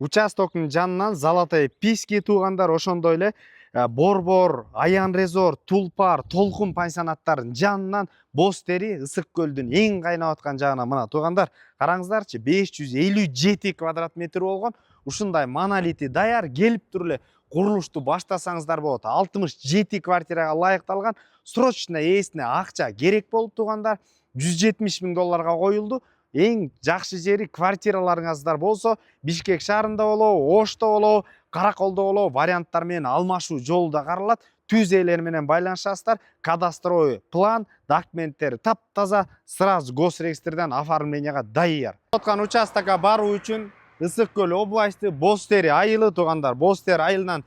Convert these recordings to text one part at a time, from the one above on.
Участоктун жанынан Золотой Писки туугандар, ошондой эле Борбор, Аян Резорт, Тулпар, Толкун пансионаттарынын жанынан Боз Тери Ысык көлдүн эң кайнап аткан жагына мына туугандар караңыздарчы, 557 квадрат метр болгон ушундай монолити даяр, келип туруп эле курулушту баштасаңыздар болот. 67 квартирага ылайыкталган, срочно ээсине акча керек болуп туугандар, $170.000 коюлду. Эң жакшы жери квартираларыңыздар болсо, Бишкек шаарында болобу, Ошто болобу, Караколдо болобу варианттар менен алмашуу жолу да каралат. Түз ээлер менен байланышасыздар. Кадастровый план, документтери таптаза, сразу госрегистрден оформленияга даяр. Откан участокко баруу үчүн Ысык көл областы Боз Тери айылы туугандар. Боз Тери айылынан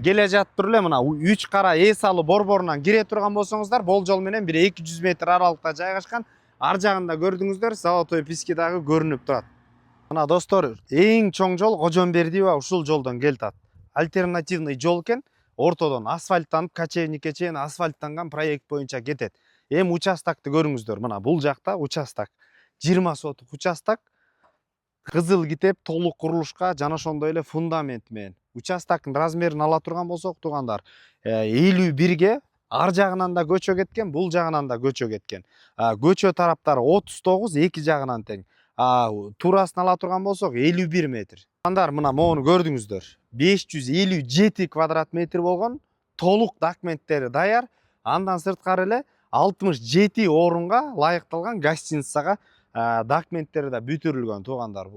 келе жатып эле мына 3 кара эс алуу борборунан кире турган болсоңуздар, болжол менен бир 200 метр аралыкта жайгашкан. Ар жагында көрдүңүздөр, Золотой Писки дагы көрүнүп турат. Мына достор, эң чоң жол Кожомбердиева ушул жолдон келтат. Альтернативный жол экен, ортодон асфальттанып, Качевникке чейин асфальттанган проект боюнча кетет. Эми участокты көрүңүздөр, мына бул жакта участок 20 соток участок, кызыл китеп толук курулушка жана ошондой эле фундамент менен. Участоктун размерин ала турган болсок туугандар, 51ге ар жагынан да көчө кеткен, бул жагынан да көчө кеткен. Көчө тараптары 39, эки жагынан тең. Турасын ала турган болсок 51 метр. Туугандар, мына моуну көрдүңүздөр. 557 квадрат метр болгон, толук документтери даяр. Андан сырткары эле 67 орунга ылайыкталган гостиницага документтери да бүтүрүлгөн туугандар.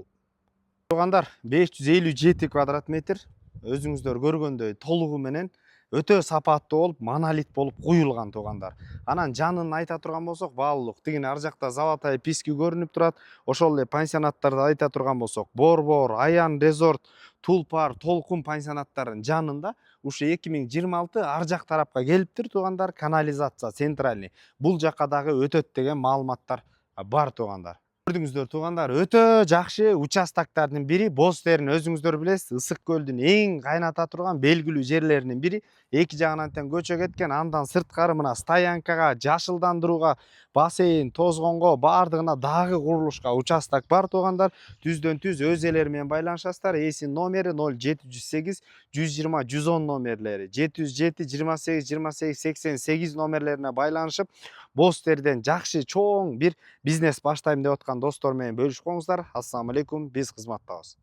Туугандар, 557 квадрат метр өзүңүздөр көргөндөй толугу менен өтө сапаттуу болуп, монолит болуп куюлган туугандар. Анан жанын айта турган болсок, баалуулук тигин ар жакта Золотой Писки көрүнүп турат. Ошол эле пансионаттарды айта турган болсок, Борбор, Аян Резорт, Тулпар, Толкун пансионаттарынын жанында ушу 2026 ар жак тарапка келиптир туугандар, канализация центральный. Бул жакка дагы өтөт деген маалыматтар бар туугандар. Көрдүңүздөр туугандар, өтө жакшы участоктардын бири. Боз Теринин өзүңүздөр билесиз, Ысык көлдүн эң кайната турган белгилүү жерлеринин бири. Эки жагынан тең көчө кеткен. Андан сырткары мына стоянкага, жашылдандырууга, бассейн, тозгонго, баардыгына дагы курулушка участок бар туугандар. Түздөн түз өз ээлери менен байланышасыздар. Эсин номери 0708 120 110 номерлери, 707 28 28 88 номерлерине байланышып, Боз Териден жакшы чоң бир бизнес баштайм деп аткан достор менен бөлүшүп коңуздар. Ассаламу алейкум, биз кызматтабыз.